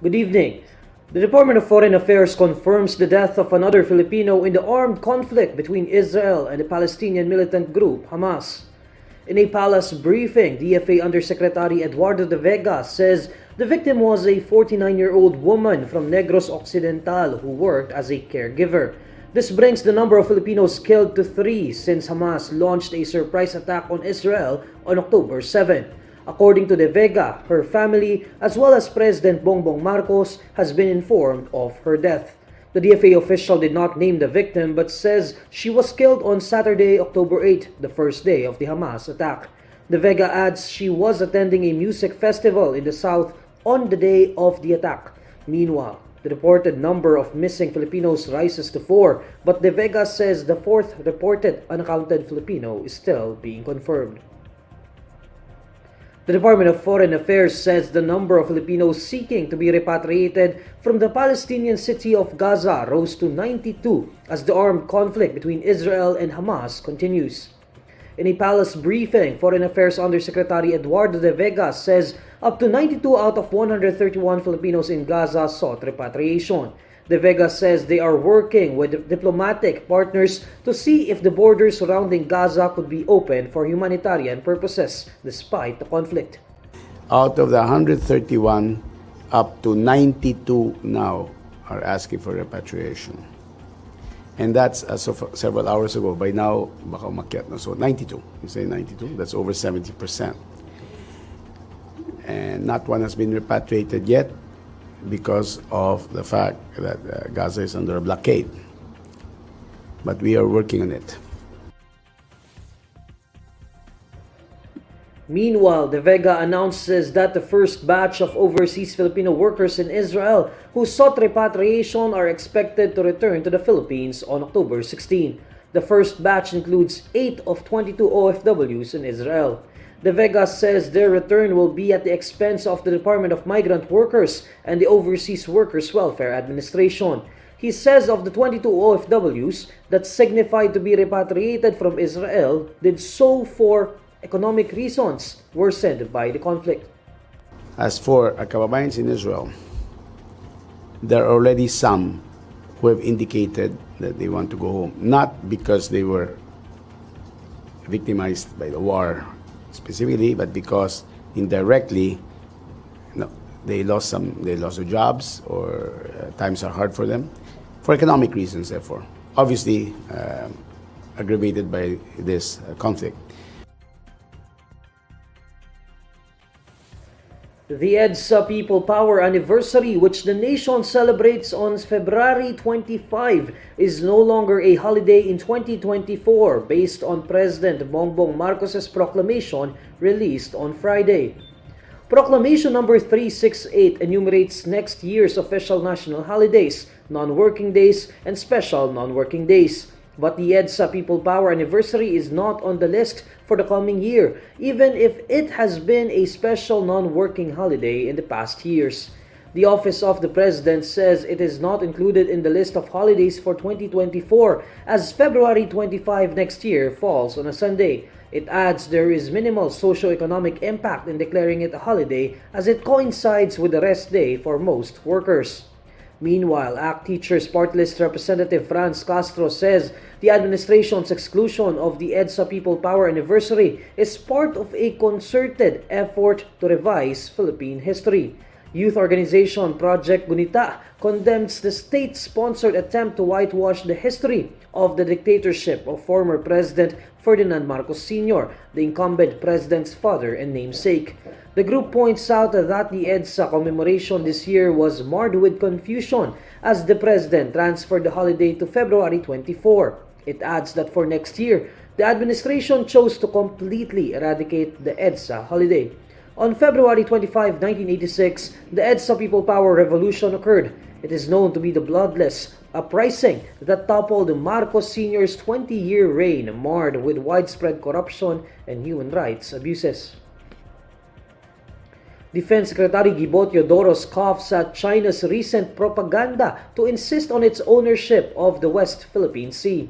Good evening. The Department of Foreign Affairs confirms the death of another Filipino in the armed conflict between Israel and the Palestinian militant group Hamas. In a palace briefing, DFA Undersecretary Eduardo de Vega says the victim was a 49-year-old woman from Negros Occidental who worked as a caregiver. This brings the number of Filipinos killed to 3 since Hamas launched a surprise attack on Israel on October 7. According to De Vega, her family, as well as President Bongbong Marcos, has been informed of her death. The DFA official did not name the victim but says she was killed on Saturday, October 8, the first day of the Hamas attack. De Vega adds she was attending a music festival in the south on the day of the attack. Meanwhile, the reported number of missing Filipinos rises to 4, but De Vega says the 4th reported unaccounted Filipino is still being confirmed. The Department of Foreign Affairs says the number of Filipinos seeking to be repatriated from the Palestinian city of Gaza rose to 92 as the armed conflict between Israel and Hamas continues. In a palace briefing, Foreign Affairs Undersecretary Eduardo de Vega says up to 92 out of 131 Filipinos in Gaza sought repatriation. De Vega says they are working with diplomatic partners to see if the borders surrounding Gaza could be open for humanitarian purposes despite the conflict. Out of the 131, up to 92 now are asking for repatriation. And that's as of several hours ago. By now, baka umakyat na. So 92, you say 92, that's over 70%. And not one has been repatriated yet, because of the fact that Gaza is under a blockade. But we are working on it. Meanwhile, De Vega announces that the first batch of overseas Filipino workers in Israel who sought repatriation are expected to return to the Philippines on October 16. The first batch includes 8 of 22 OFWs in Israel. De Vega says their return will be at the expense of the Department of Migrant Workers and the Overseas Workers Welfare Administration. He says of the 22 OFWs that signified to be repatriated from Israel did so for economic reasons worsened by the conflict. As for our kababayans in Israel, there are already some who have indicated that they want to go home, not because they were victimized by the war specifically, but because indirectly, they lost their jobs, or times are hard for them, for economic reasons. Therefore, obviously, aggravated by this conflict. The Edsa People Power Anniversary, which the nation celebrates on February 25, is no longer a holiday in 2024 based on President Bongbong Marcos's proclamation released on Friday. Proclamation number 368 enumerates next year's official national holidays, non-working days, and special non-working days. But the Edsa People Power Anniversary is not on the list for the coming year, even if it has been a special non-working holiday in the past years. The Office of the President says it is not included in the list of holidays for 2024 as February 25 next year falls on a Sunday. It adds there is minimal socio-economic impact in declaring it a holiday as it coincides with the rest day for most workers. Meanwhile, ACT Teachers Party List Representative Franz Castro says the administration's exclusion of the Edsa People Power Anniversary is part of a concerted effort to revise Philippine history. Youth organization Project Gunita condemns the state-sponsored attempt to whitewash the history of the dictatorship of former President Ferdinand Marcos Sr., the incumbent president's father and namesake. The group points out that the EDSA commemoration this year was marred with confusion as the president transferred the holiday to February 24. It adds that for next year, the administration chose to completely eradicate the EDSA holiday. On February 25, 1986, the EDSA People Power Revolution occurred. It is known to be the bloodless uprising that toppled Marcos Sr.'s 20-year reign marred with widespread corruption and human rights abuses. Defense Secretary Teodoro scoffs at China's recent propaganda to insist on its ownership of the West Philippine Sea.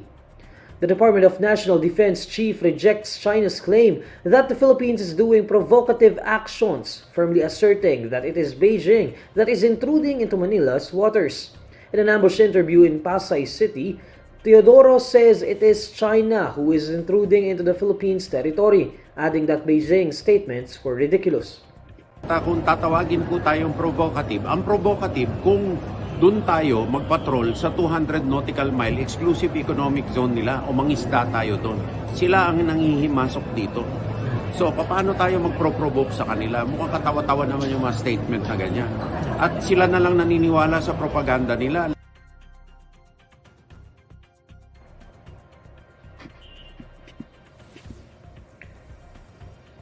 The Department of National Defense chief rejects China's claim that the Philippines is doing provocative actions, firmly asserting that it is Beijing that is intruding into Manila's waters. In an ambush interview in Pasay City, Teodoro says it is China who is intruding into the Philippines' territory, adding that Beijing's statements were ridiculous. Kung tatawagin po tayong provocative, ang provocative kung doon tayo magpatrol sa 200 nautical mile exclusive economic zone nila o mangisda tayo doon. Sila ang nanghihimasok dito. So, paano tayo magpro-provoke sa kanila? Mukhang katawa-tawa naman yung mga statement na ganyan. At sila na lang naniniwala sa propaganda nila.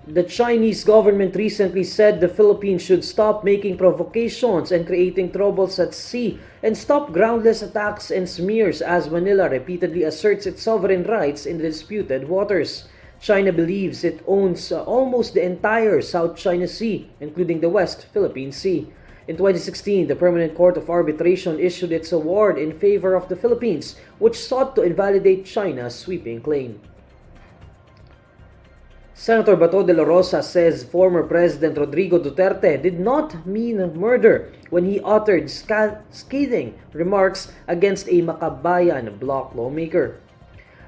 The Chinese government recently said the Philippines should stop making provocations and creating troubles at sea and stop groundless attacks and smears as Manila repeatedly asserts its sovereign rights in the disputed waters. China believes it owns almost the entire South China Sea, including the West Philippine Sea. In 2016, the Permanent Court of Arbitration issued its award in favor of the Philippines, which sought to invalidate China's sweeping claim. Senator Dela Rosa says former President Rodrigo Duterte did not mean murder when he uttered scathing remarks against a Makabayan bloc lawmaker.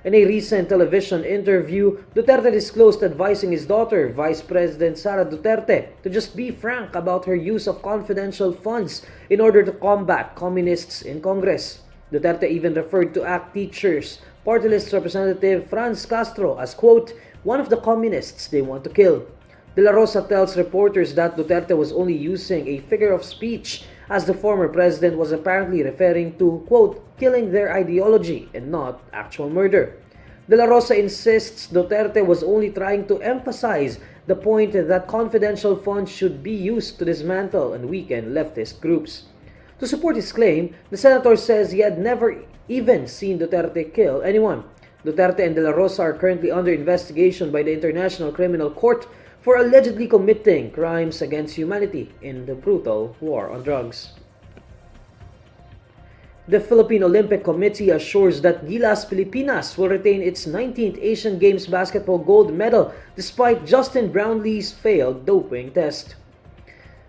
In a recent television interview, Duterte disclosed advising his daughter, Vice President Sara Duterte, to just be frank about her use of confidential funds in order to combat communists in Congress. Duterte even referred to ACT Teachers Party List Representative Franz Castro as, quote, one of the communists they want to kill. Dela Rosa tells reporters that Duterte was only using a figure of speech as the former president was apparently referring to, quote, killing their ideology and not actual murder. Dela Rosa insists Duterte was only trying to emphasize the point that confidential funds should be used to dismantle and weaken leftist groups. To support his claim, the senator says he had never even seen Duterte kill anyone. Duterte and Dela Rosa are currently under investigation by the International Criminal Court for allegedly committing crimes against humanity in the brutal war on drugs. The Philippine Olympic Committee assures that Gilas Pilipinas will retain its 19th Asian Games basketball gold medal despite Justin Brownlee's failed doping test.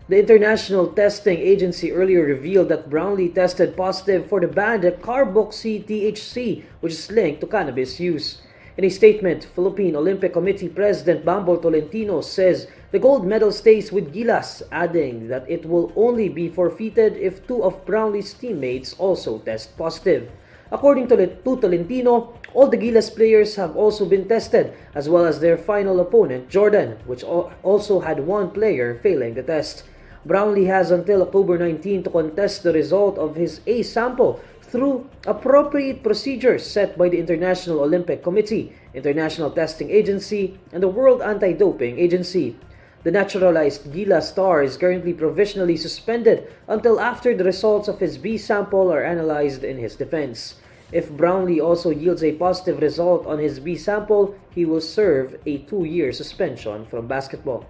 The International Testing Agency earlier revealed that Brownlee tested positive for the banned carboxy-THC, which is linked to cannabis use. In a statement, Philippine Olympic Committee President Bambol Tolentino says the gold medal stays with Gilas, adding that it will only be forfeited if two of Brownlee's teammates also test positive. According to Tolentino, all the Gilas players have also been tested, as well as their final opponent, Jordan, which also had one player failing the test. Brownlee has until October 19 to contest the result of his A sample through appropriate procedures set by the International Olympic Committee, International Testing Agency, and the World Anti-Doping Agency. The naturalized Gilas star is currently provisionally suspended until after the results of his B sample are analyzed in his defense. If Brownlee also yields a positive result on his B sample, he will serve a 2-year suspension from basketball.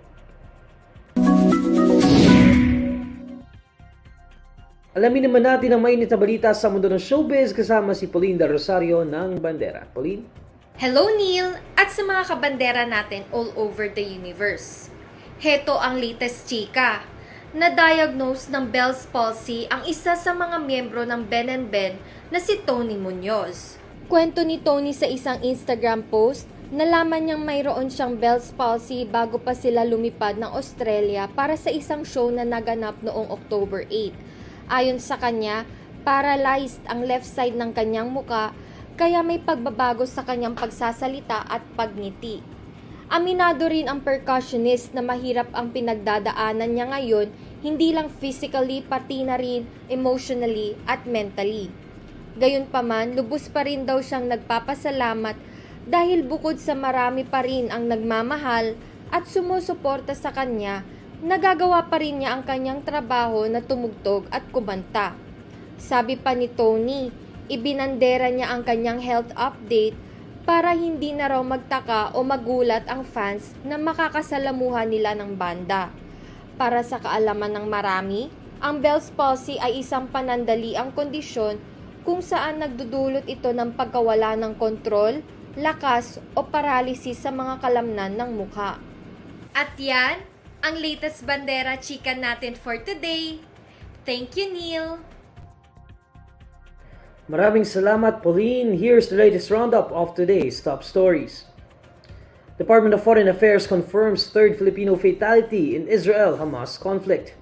Alamin naman natin ang mainit na balita sa mundo ng showbiz kasama si Pauline Del Rosario ng Bandera. Pauline? Hello Neil at sa mga kabandera natin all over the universe. Heto ang latest chika. Na-diagnose ng Bell's palsy ang isa sa mga miyembro ng Ben & Ben na si Tony Muñoz. Kwento ni Tony sa isang Instagram post, nalaman niyang mayroon siyang Bell's palsy bago pa sila lumipad ng Australia para sa isang show na naganap noong October 8. Ayon sa kanya, paralyzed ang left side ng kanyang muka kaya may pagbabago sa kanyang pagsasalita at pagngiti. Aminado rin ang percussionist na mahirap ang pinagdadaanan niya ngayon, hindi lang physically pati na rin emotionally at mentally. Gayunpaman, lubos pa rin daw siyang nagpapasalamat dahil bukod sa marami pa rin ang nagmamahal at sumusuporta sa kanya, nagagawa pa rin niya ang kanyang trabaho na tumugtog at kumanta. Sabi pa ni Tony, ibinandera niya ang kanyang health update para hindi na raw magtaka o magulat ang fans na makakasalamuhan nila ng banda. Para sa kaalaman ng marami, ang Bell's palsy ay isang panandaliang kondisyon kung saan nagdudulot ito ng pagkawala ng kontrol, lakas o paralysis sa mga kalamnan ng mukha. At yan, ang latest bandera chika natin for today. Thank you, Neil. Maraming salamat, Pauline. Here's the latest roundup of today's top stories. Department of Foreign Affairs confirms third Filipino fatality in Israel-Hamas conflict.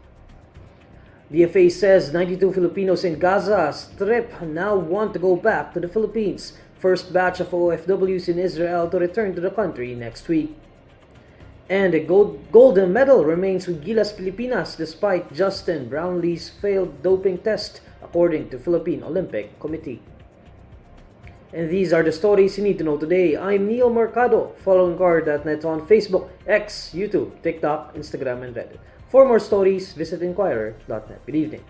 DFA says 92 Filipinos in Gaza Strip now want to go back to the Philippines. First batch of OFWs in Israel to return to the country next week. And a golden medal remains with Gilas Filipinas despite Justin Brownlee's failed doping test, according to Philippine Olympic Committee. And these are the stories you need to know today. I'm Neil Mercado. Follow INQUIRER.net on Facebook, X, YouTube, TikTok, Instagram, and Reddit. For more stories, visit INQUIRER.net. Good evening.